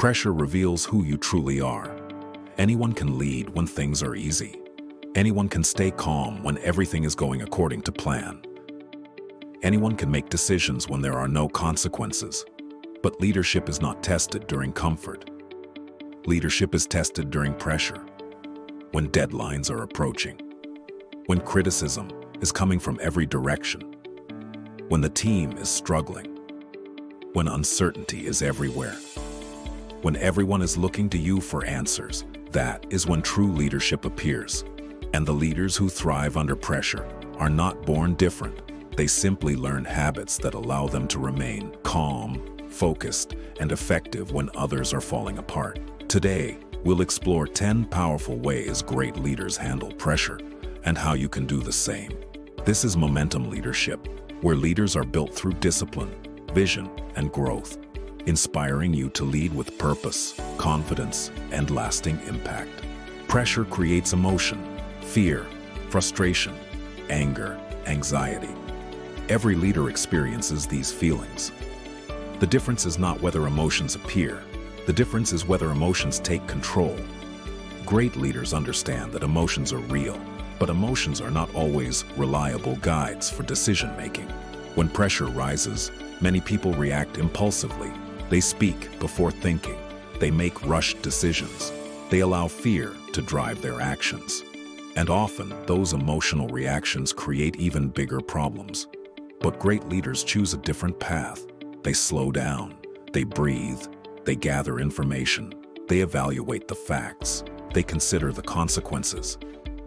Pressure reveals who you truly are. Anyone can lead when things are easy. Anyone can stay calm when everything is going according to plan. Anyone can make decisions when there are no consequences. But leadership is not tested during comfort. Leadership is tested during pressure, when deadlines are approaching, when criticism is coming from every direction, when the team is struggling, when uncertainty is everywhere, when everyone is looking to you for answers. That is when true leadership appears. And the leaders who thrive under pressure are not born different. They simply learn habits that allow them to remain calm, focused, and effective when others are falling apart. Today, we'll explore 10 powerful ways great leaders handle pressure and how you can do the same. This is Momentum Leadership, where leaders are built through discipline, vision, and growth, inspiring you to lead with purpose, confidence, and lasting impact. Pressure creates emotion, fear, frustration, anger, anxiety. Every leader experiences these feelings. The difference is not whether emotions appear. The difference is whether emotions take control. Great leaders understand that emotions are real, but emotions are not always reliable guides for decision-making. When pressure rises, many people react impulsively. They speak before thinking. They make rushed decisions. They allow fear to drive their actions. And often, those emotional reactions create even bigger problems. But great leaders choose a different path. They slow down, they breathe, they gather information, they evaluate the facts, they consider the consequences,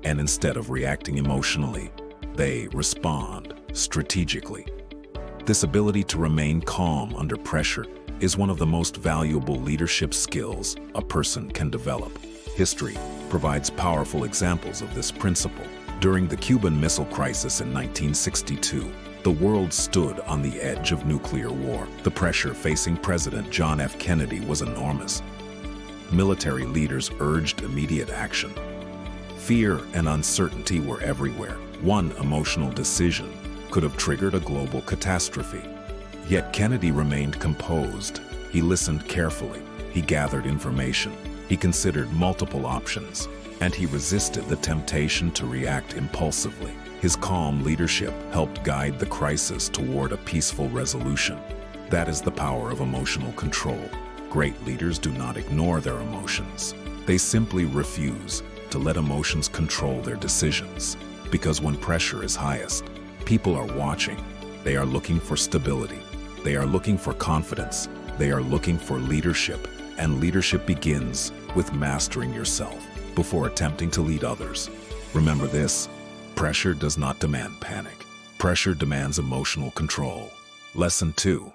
and instead of reacting emotionally, they respond strategically. This ability to remain calm under pressure is one of the most valuable leadership skills a person can develop. History provides powerful examples of this principle. During the Cuban Missile Crisis in 1962, the world stood on the edge of nuclear war. The pressure facing President John F. Kennedy was enormous. Military leaders urged immediate action. Fear and uncertainty were everywhere. One emotional decision could have triggered a global catastrophe. Yet Kennedy remained composed. He listened carefully. He gathered information. He considered multiple options, and he resisted the temptation to react impulsively. His calm leadership helped guide the crisis toward a peaceful resolution. That is the power of emotional control. Great leaders do not ignore their emotions. They simply refuse to let emotions control their decisions. Because when pressure is highest, people are watching. They are looking for stability. They are looking for confidence. They are looking for leadership. And leadership begins with mastering yourself before attempting to lead others. Remember this: pressure does not demand panic. Pressure demands emotional control. Lesson 2.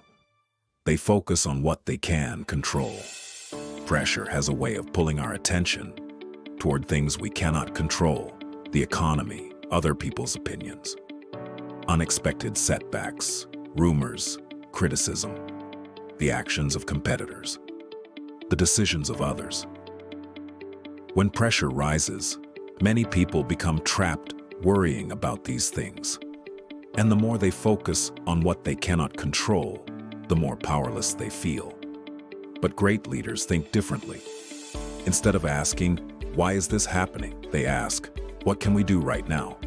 They focus on what they can control. Pressure has a way of pulling our attention toward things we cannot control: the economy, other people's opinions, unexpected setbacks, rumors, criticism, the actions of competitors, the decisions of others. When pressure rises, many people become trapped worrying about these things. And the more they focus on what they cannot control, the more powerless they feel. But great leaders think differently. Instead of asking, "Why is this happening?" they ask, "What can we do right now?"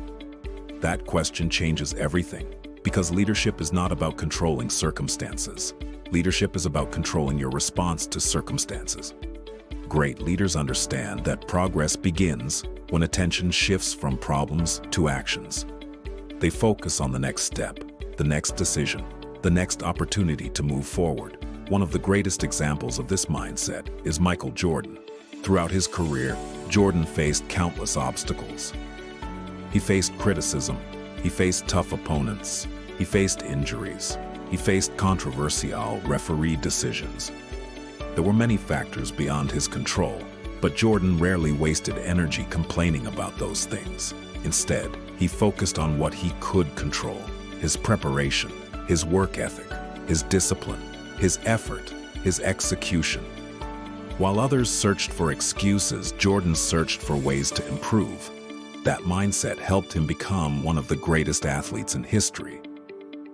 That question changes everything, because leadership is not about controlling circumstances. Leadership is about controlling your response to circumstances. Great leaders understand that progress begins when attention shifts from problems to actions. They focus on the next step, the next decision, the next opportunity to move forward. One of the greatest examples of this mindset is Michael Jordan. Throughout his career, Jordan faced countless obstacles. He faced criticism, he faced tough opponents, he faced injuries, he faced controversial referee decisions. There were many factors beyond his control, but Jordan rarely wasted energy complaining about those things. Instead, he focused on what he could control: his preparation, his work ethic, his discipline, his effort, his execution. While others searched for excuses, Jordan searched for ways to improve. That mindset helped him become one of the greatest athletes in history.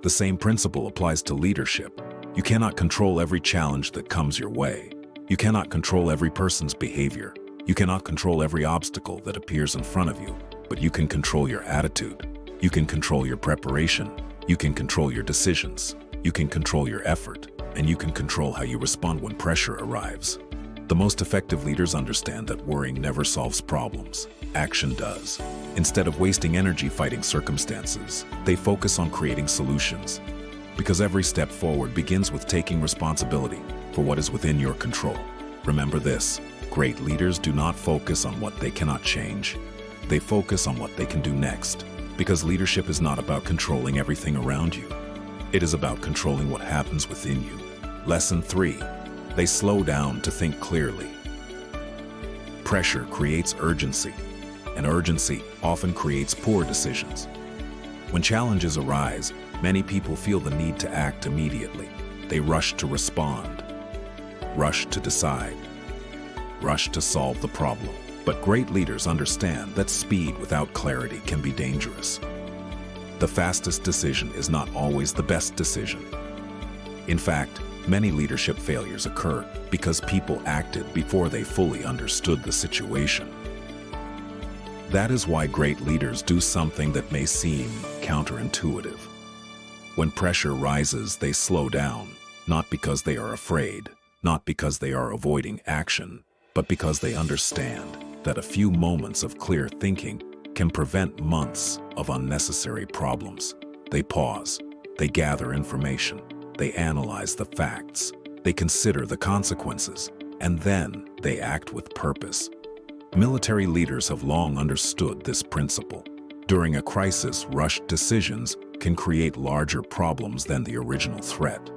The same principle applies to leadership. You cannot control every challenge that comes your way, You cannot control every person's behavior. You cannot control every obstacle that appears in front of you, but you can control your attitude. You can control your preparation. You can control your decisions. You can control your effort, and you can control how you respond when pressure arrives. The most effective leaders understand that worrying never solves problems. Action does. Instead of wasting energy fighting circumstances, they focus on creating solutions. Because every step forward begins with taking responsibility for what is within your control. Remember this: great leaders do not focus on what they cannot change. They focus on what they can do next. Because leadership is not about controlling everything around you. It is about controlling what happens within you. Lesson 3. They slow down to think clearly. Pressure creates urgency, and urgency often creates poor decisions. When challenges arise, many people feel the need to act immediately. They rush to respond, rush to decide, rush to solve the problem. But great leaders understand that speed without clarity can be dangerous. The fastest decision is not always the best decision. In fact, many leadership failures occur because people acted before they fully understood the situation. That is why great leaders do something that may seem counterintuitive. When pressure rises, they slow down, not because they are afraid, not because they are avoiding action, but because they understand that a few moments of clear thinking can prevent months of unnecessary problems. They pause, they gather information, they analyze the facts, they consider the consequences, and then they act with purpose. Military leaders have long understood this principle. During a crisis, rushed decisions can create larger problems than the original threat.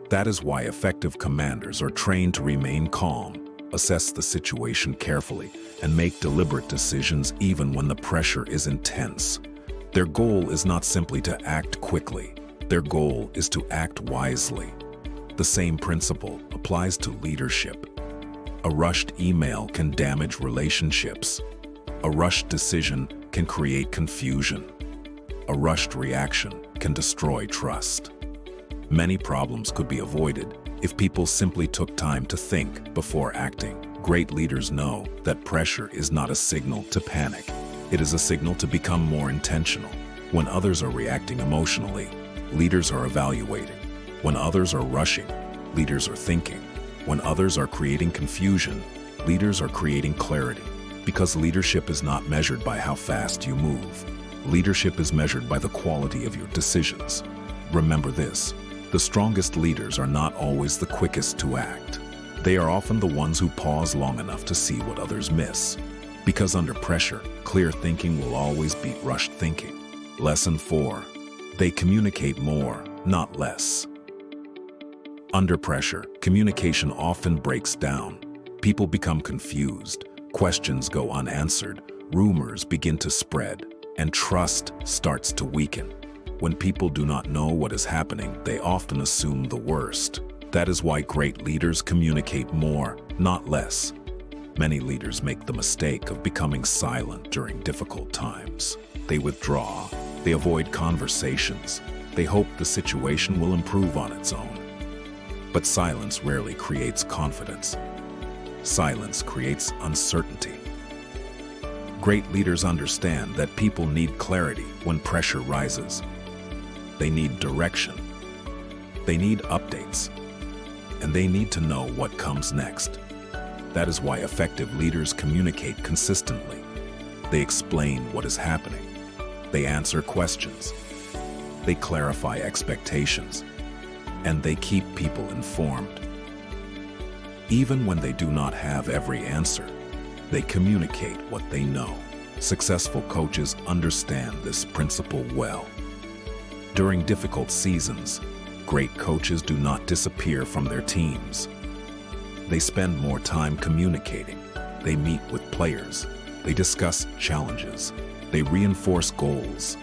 That is why effective commanders are trained to remain calm, assess the situation carefully, and make deliberate decisions even when the pressure is intense. Their goal is not simply to act quickly. Their goal is to act wisely. The same principle applies to leadership. A rushed email can damage relationships. A rushed decision can create confusion. A rushed reaction can destroy trust. Many problems could be avoided if people simply took time to think before acting. Great leaders know that pressure is not a signal to panic. It is a signal to become more intentional. When others are reacting emotionally, leaders are evaluating. When others are rushing, leaders are thinking. When others are creating confusion, leaders are creating clarity. Because leadership is not measured by how fast you move. Leadership is measured by the quality of your decisions. Remember this: the strongest leaders are not always the quickest to act. They are often the ones who pause long enough to see what others miss. Because under pressure, clear thinking will always beat rushed thinking. Lesson 4. They communicate more, not less. Under pressure, communication often breaks down. People become confused, questions go unanswered, rumors begin to spread, and trust starts to weaken. When people do not know what is happening, they often assume the worst. That is why great leaders communicate more, not less. Many leaders make the mistake of becoming silent during difficult times. They withdraw, they avoid conversations, they hope the situation will improve on its own. But silence rarely creates confidence. Silence creates uncertainty. Great leaders understand that people need clarity when pressure rises. They need direction. They need updates. And they need to know what comes next. That is why effective leaders communicate consistently. They explain what is happening. They answer questions. They clarify expectations. And they keep people informed. Even when they do not have every answer, they communicate what they know. Successful coaches understand this principle well. During difficult seasons, great coaches do not disappear from their teams. They spend more time communicating. They meet with players. They discuss challenges. They reinforce goals.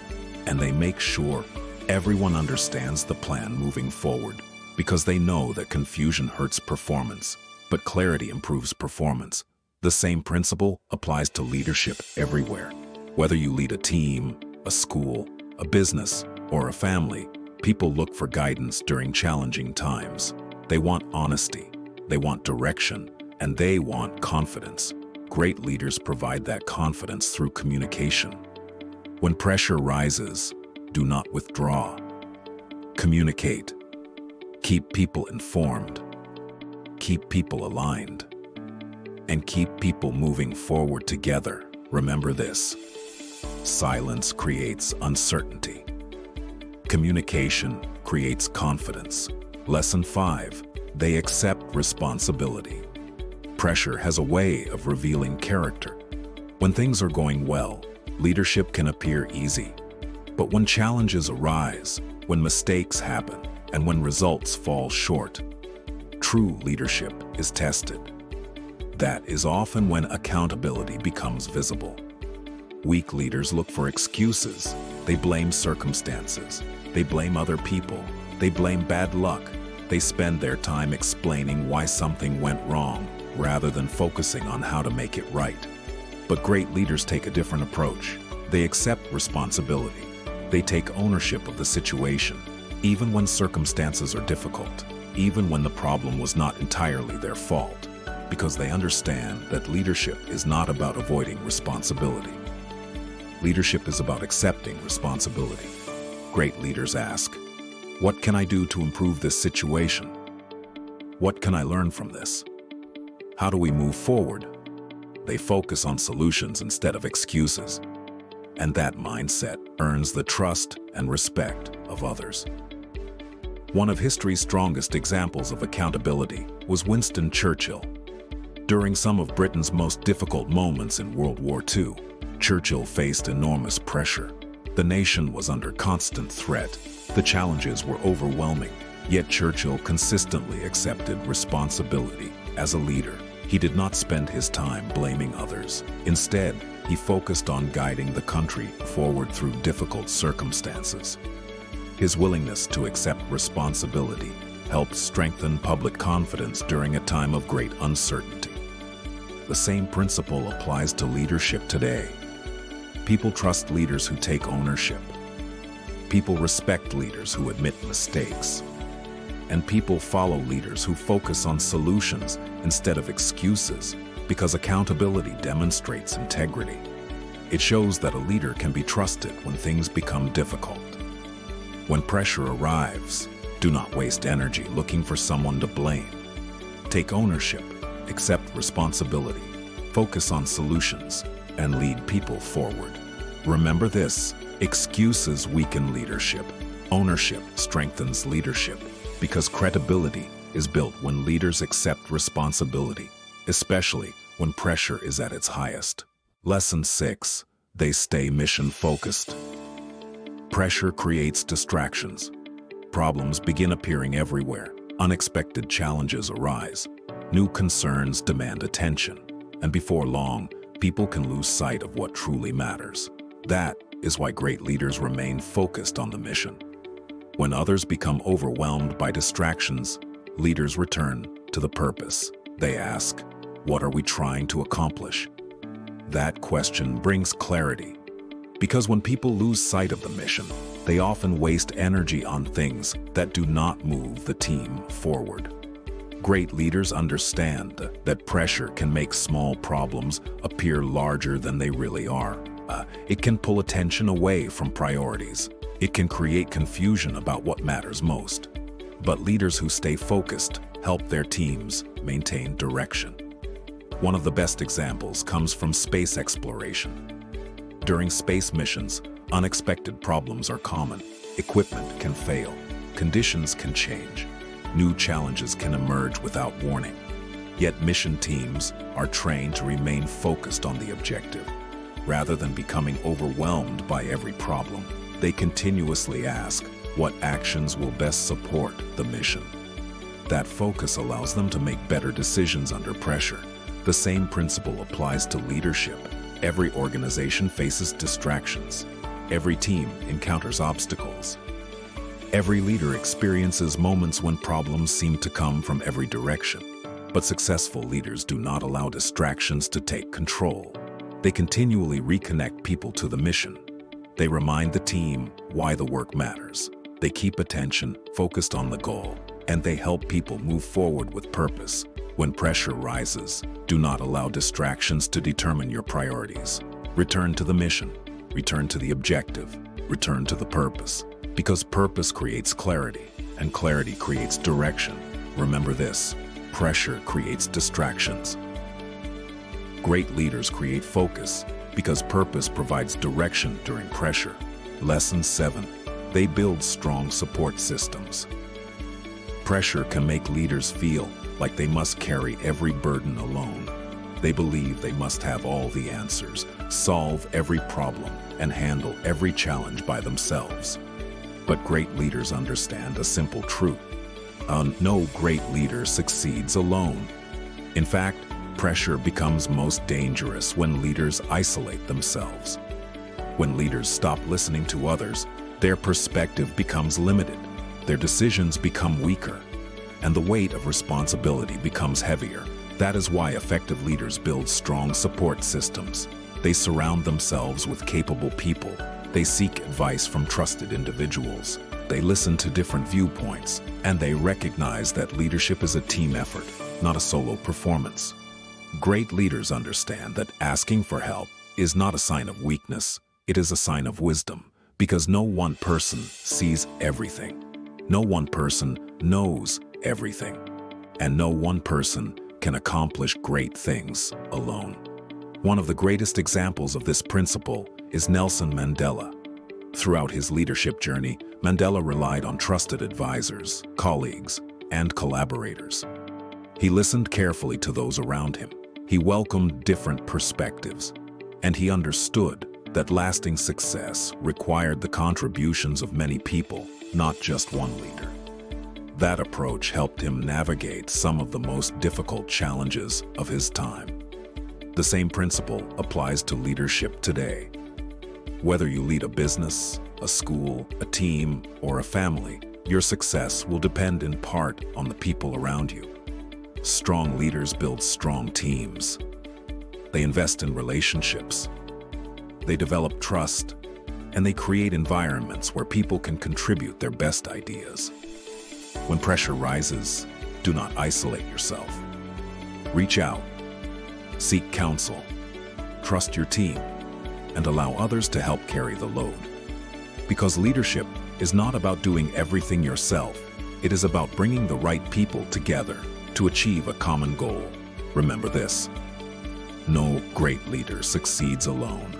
And they make sure everyone understands the plan moving forward, because they know that confusion hurts performance, but clarity improves performance. The same principle applies to leadership everywhere. Whether you lead a team, a school, a business, or a family, people look for guidance during challenging times. They want honesty. they want direction, and they want confidence. Great leaders provide that confidence through communication. When pressure rises, do not withdraw. Communicate. Keep people informed. Keep people aligned. And keep people moving forward together. Remember this: silence creates uncertainty. Communication creates confidence. Lesson 5. They accept responsibility. Pressure has a way of revealing character. When things are going well, leadership can appear easy. But when challenges arise, when mistakes happen, and when results fall short, true leadership is tested. That is often when accountability becomes visible. Weak leaders look for excuses. They blame circumstances. They blame other people. They blame bad luck. They spend their time explaining why something went wrong, rather than focusing on how to make it right. But great leaders take a different approach. They accept responsibility. They take ownership of the situation, even when circumstances are difficult, even when the problem was not entirely their fault, because they understand that leadership is not about avoiding responsibility. Leadership is about accepting responsibility. Great leaders ask, "What can I do to improve this situation? What can I learn from this? How do we move forward?" They focus on solutions instead of excuses. And that mindset earns the trust and respect of others. One of history's strongest examples of accountability was Winston Churchill. During some of Britain's most difficult moments in World War II, Churchill faced enormous pressure. The nation was under constant threat. The challenges were overwhelming, yet Churchill consistently accepted responsibility. As a leader, he did not spend his time blaming others. Instead, he focused on guiding the country forward through difficult circumstances. His willingness to accept responsibility helped strengthen public confidence during a time of great uncertainty. The same principle applies to leadership today. People trust leaders who take ownership. People respect leaders who admit mistakes. And people follow leaders who focus on solutions instead of excuses, because accountability demonstrates integrity. It shows that a leader can be trusted when things become difficult. When pressure arrives, do not waste energy looking for someone to blame. Take ownership, accept responsibility, focus on solutions, and lead people forward. Remember this: excuses weaken leadership. Ownership strengthens leadership, because credibility is built when leaders accept responsibility, especially when pressure is at its highest. Lesson 6. They stay mission-focused. Pressure creates distractions. Problems begin appearing everywhere. Unexpected challenges arise. New concerns demand attention. And before long, people can lose sight of what truly matters. That is why great leaders remain focused on the mission. When others become overwhelmed by distractions, leaders return to the purpose. They ask, "What are we trying to accomplish?" That question brings clarity, because when people lose sight of the mission, they often waste energy on things that do not move the team forward. Great leaders understand that pressure can make small problems appear larger than they really are. It can pull attention away from priorities. It can create confusion about what matters most. But leaders who stay focused help their teams maintain direction. One of the best examples comes from space exploration. During space missions, unexpected problems are common. Equipment can fail. Conditions can change. New challenges can emerge without warning. Yet mission teams are trained to remain focused on the objective. Rather than becoming overwhelmed by every problem, they continuously ask, what actions will best support the mission? That focus allows them to make better decisions under pressure. The same principle applies to leadership. Every organization faces distractions. Every team encounters obstacles. Every leader experiences moments when problems seem to come from every direction. But successful leaders do not allow distractions to take control. They continually reconnect people to the mission. They remind the team why the work matters. They keep attention focused on the goal, and they help people move forward with purpose. When pressure rises, do not allow distractions to determine your priorities. Return to the mission, return to the objective, return to the purpose. Because purpose creates clarity, and clarity creates direction. Remember this: pressure creates distractions. Great leaders create focus, because purpose provides direction during pressure. Lesson 7. They build strong support systems. Pressure can make leaders feel like they must carry every burden alone. They believe they must have all the answers, solve every problem, and handle every challenge by themselves. But great leaders understand a simple truth. No great leader succeeds alone. In fact, pressure becomes most dangerous when leaders isolate themselves. When leaders stop listening to others, their perspective becomes limited, their decisions become weaker, and the weight of responsibility becomes heavier. That is why effective leaders build strong support systems. They surround themselves with capable people. They seek advice from trusted individuals. They listen to different viewpoints, and they recognize that leadership is a team effort, not a solo performance. Great leaders understand that asking for help is not a sign of weakness, it is a sign of wisdom, because no one person sees everything. No one person knows everything, and no one person can accomplish great things alone. One of the greatest examples of this principle is Nelson Mandela. Throughout his leadership journey, Mandela relied on trusted advisors, colleagues, and collaborators. He listened carefully to those around him. He welcomed different perspectives, and he understood that lasting success required the contributions of many people, not just one leader. That approach helped him navigate some of the most difficult challenges of his time. The same principle applies to leadership today. Whether you lead a business, a school, a team, or a family, your success will depend in part on the people around you. Strong leaders build strong teams. They invest in relationships. They develop trust, and they create environments where people can contribute their best ideas. When pressure rises, do not isolate yourself. Reach out, seek counsel, trust your team, and allow others to help carry the load. Because leadership is not about doing everything yourself, it is about bringing the right people together to achieve a common goal. Remember this: no great leader succeeds alone.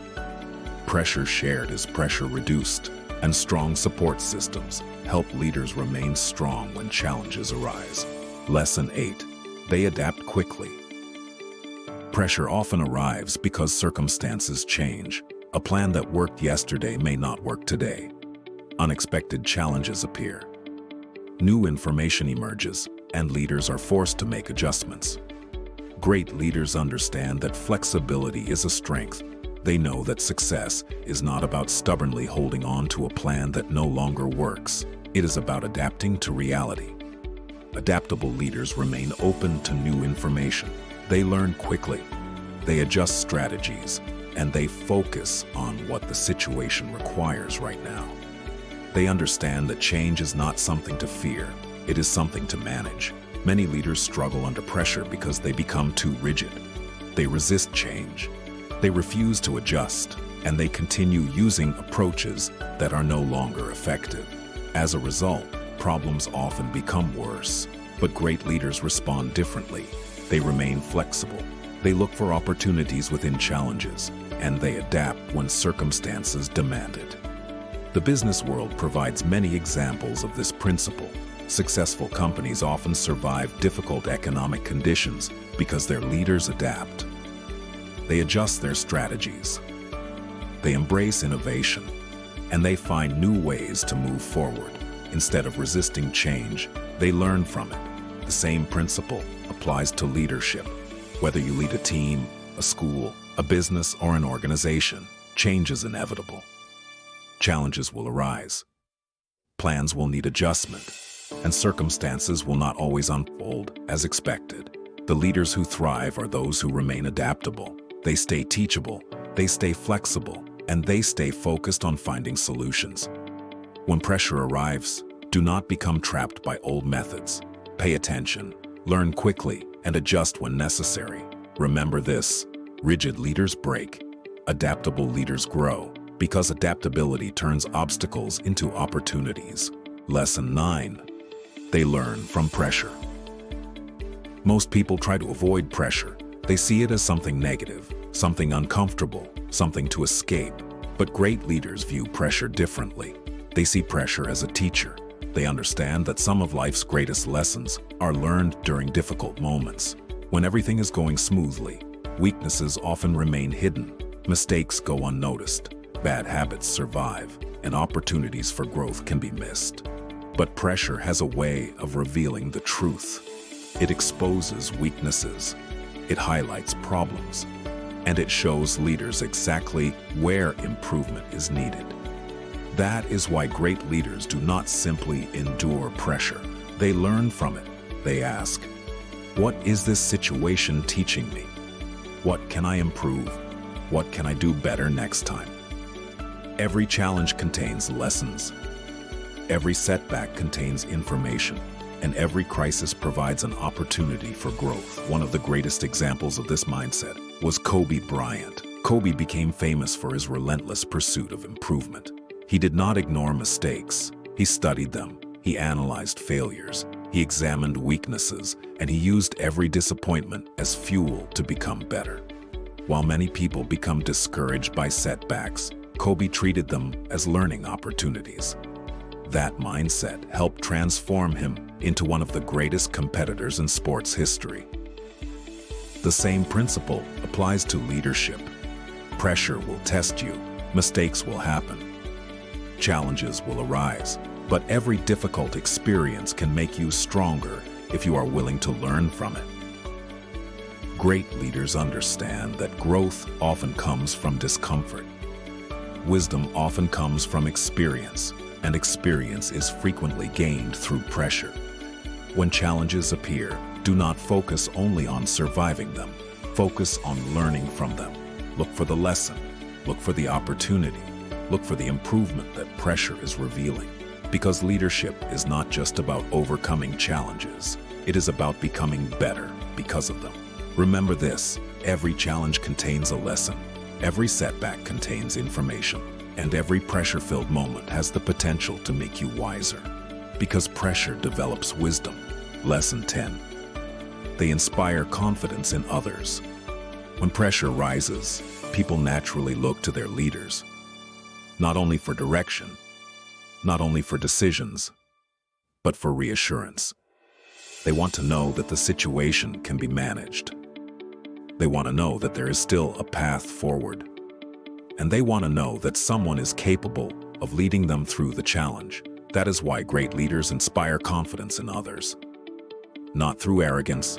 Pressure shared is pressure reduced, and strong support systems help leaders remain strong when challenges arise. Lesson 8. They adapt quickly. Pressure often arrives because circumstances change. A plan that worked yesterday may not work today. Unexpected challenges appear. New information emerges, and leaders are forced to make adjustments. Great leaders understand that flexibility is a strength. They know that success is not about stubbornly holding on to a plan that no longer works. It is about adapting to reality. Adaptable leaders remain open to new information. They learn quickly. They adjust strategies, and they focus on what the situation requires right now. They understand that change is not something to fear. It is something to manage. Many leaders struggle under pressure because they become too rigid. They resist change. They refuse to adjust, and they continue using approaches that are no longer effective. As a result, problems often become worse. But great leaders respond differently. They remain flexible. They look for opportunities within challenges, and they adapt when circumstances demand it. The business world provides many examples of this principle. Successful companies often survive difficult economic conditions because their leaders adapt. They adjust their strategies. They embrace innovation, and they find new ways to move forward. Instead of resisting change, they learn from it. The same principle applies to leadership. Whether you lead a team, a school, a business, or an organization, change is inevitable. Challenges will arise. Plans will need adjustment, and circumstances will not always unfold as expected. The leaders who thrive are those who remain adaptable. They stay teachable, they stay flexible, and they stay focused on finding solutions. When pressure arrives, do not become trapped by old methods. Pay attention, learn quickly, and adjust when necessary. Remember this: rigid leaders break, adaptable leaders grow, because adaptability turns obstacles into opportunities. Lesson 9. They learn from pressure. Most people try to avoid pressure. They see it as something negative, something uncomfortable, something to escape. But great leaders view pressure differently. They see pressure as a teacher. They understand that some of life's greatest lessons are learned during difficult moments. When everything is going smoothly, weaknesses often remain hidden, mistakes go unnoticed, bad habits survive, and opportunities for growth can be missed. But pressure has a way of revealing the truth. It exposes weaknesses, it highlights problems, and it shows leaders exactly where improvement is needed. That is why great leaders do not simply endure pressure. They learn from it. They ask, what is this situation teaching me? What can I improve? What can I do better next time? Every challenge contains lessons. Every setback contains information, and every crisis provides an opportunity for growth. One of the greatest examples of this mindset was Kobe Bryant. Kobe became famous for his relentless pursuit of improvement. He did not ignore mistakes. He studied them. He analyzed failures. He examined weaknesses, and he used every disappointment as fuel to become better. While many people become discouraged by setbacks, Kobe treated them as learning opportunities. That mindset helped transform him into one of the greatest competitors in sports history. The same principle applies to leadership. Pressure will test you, mistakes will happen, challenges will arise, but every difficult experience can make you stronger if you are willing to learn from it. Great leaders understand that growth often comes from discomfort. Wisdom often comes from experience, and experience is frequently gained through pressure. When challenges appear, do not focus only on surviving them. Focus on learning from them. Look for the lesson. Look for the opportunity. Look for the improvement that pressure is revealing. Because leadership is not just about overcoming challenges. It is about becoming better because of them. Remember this: every challenge contains a lesson. Every setback contains information. And every pressure-filled moment has the potential to make you wiser. Because pressure develops wisdom. Lesson 10. They inspire confidence in others. When pressure rises, people naturally look to their leaders. Not only for direction, not only for decisions, but for reassurance. They want to know that the situation can be managed. They want to know that there is still a path forward. And they want to know that someone is capable of leading them through the challenge. That is why great leaders inspire confidence in others. Not through arrogance,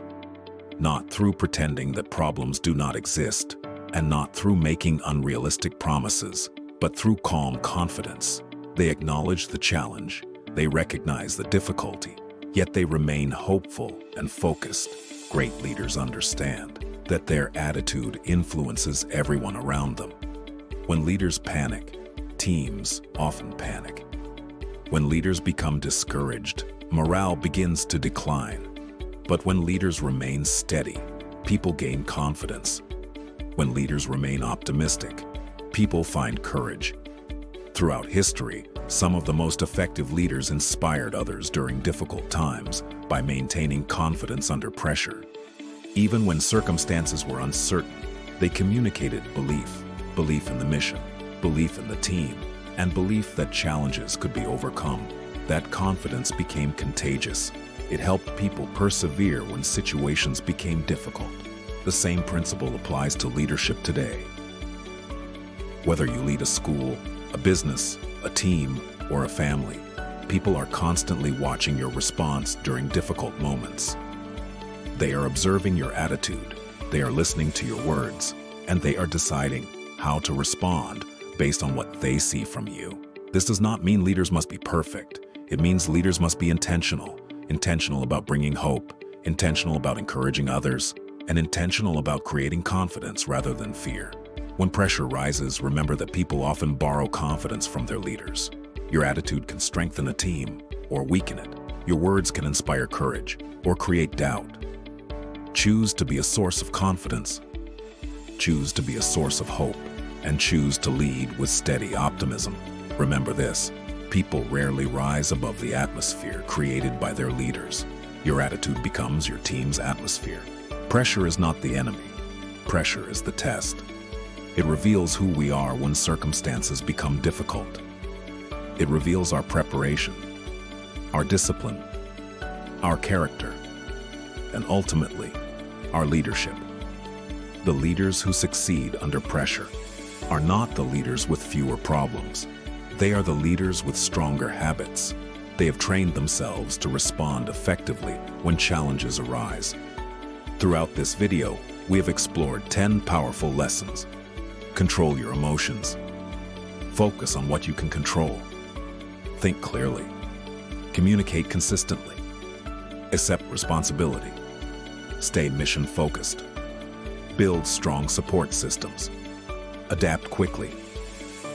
not through pretending that problems do not exist, and not through making unrealistic promises, but through calm confidence. They acknowledge the challenge, they recognize the difficulty, yet they remain hopeful and focused. Great leaders understand that their attitude influences everyone around them. When leaders panic, teams often panic. When leaders become discouraged, morale begins to decline. But when leaders remain steady, people gain confidence. When leaders remain optimistic, people find courage. Throughout history, some of the most effective leaders inspired others during difficult times by maintaining confidence under pressure. Even when circumstances were uncertain, they communicated belief in the mission, belief in the team, and belief that challenges could be overcome. That confidence became contagious. It helped people persevere when situations became difficult. The same principle applies to leadership today. Whether you lead a school, a business, a team, or a family, people are constantly watching your response during difficult moments. They are observing your attitude, they are listening to your words, and they are deciding how to respond based on what they see from you. This does not mean leaders must be perfect. It means leaders must be intentional about bringing hope, intentional about encouraging others, and intentional about creating confidence rather than fear. When pressure rises, remember that people often borrow confidence from their leaders. Your attitude can strengthen a team or weaken it. Your words can inspire courage or create doubt. Choose to be a source of confidence. Choose to be a source of hope, and choose to lead with steady optimism. Remember this: people rarely rise above the atmosphere created by their leaders. Your attitude becomes your team's atmosphere. Pressure is not the enemy. Pressure is the test. It reveals who we are when circumstances become difficult. It reveals our preparation, our discipline, our character, and ultimately, our leadership. The leaders who succeed under pressure are not the leaders with fewer problems. They are the leaders with stronger habits. They have trained themselves to respond effectively when challenges arise. Throughout this video, we have explored 10 powerful lessons. Control your emotions. Focus on what you can control. Think clearly. Communicate consistently. Accept responsibility. Stay mission-focused. Build strong support systems. Adapt quickly.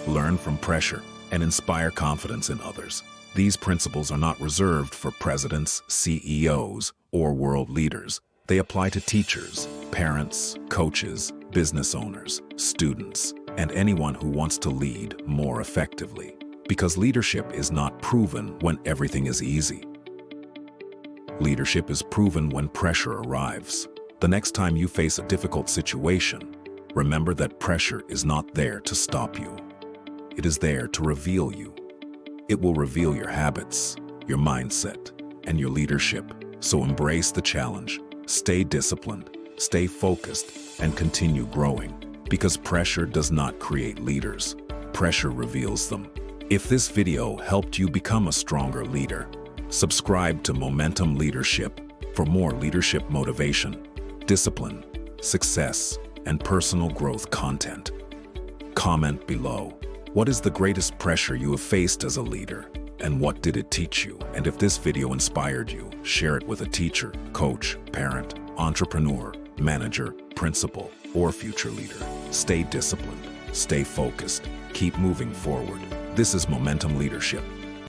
Learn from pressure and inspire confidence in others. These principles are not reserved for presidents, CEOs, or world leaders. They apply to teachers, parents, coaches, business owners, students, and anyone who wants to lead more effectively. Because leadership is not proven when everything is easy. Leadership is proven when pressure arrives. The next time you face a difficult situation, remember that pressure is not there to stop you. It is there to reveal you. It will reveal your habits, your mindset, and your leadership. So embrace the challenge, stay disciplined, stay focused, and continue growing. Because pressure does not create leaders. Pressure reveals them. If this video helped you become a stronger leader, subscribe to Momentum Leadership for more leadership motivation, discipline, success, and personal growth content. Comment below. What is the greatest pressure you have faced as a leader, and what did it teach you? And if this video inspired you, share it with a teacher, coach, parent, entrepreneur, manager, principal, or future leader. Stay disciplined, stay focused, keep moving forward. This is Momentum Leadership.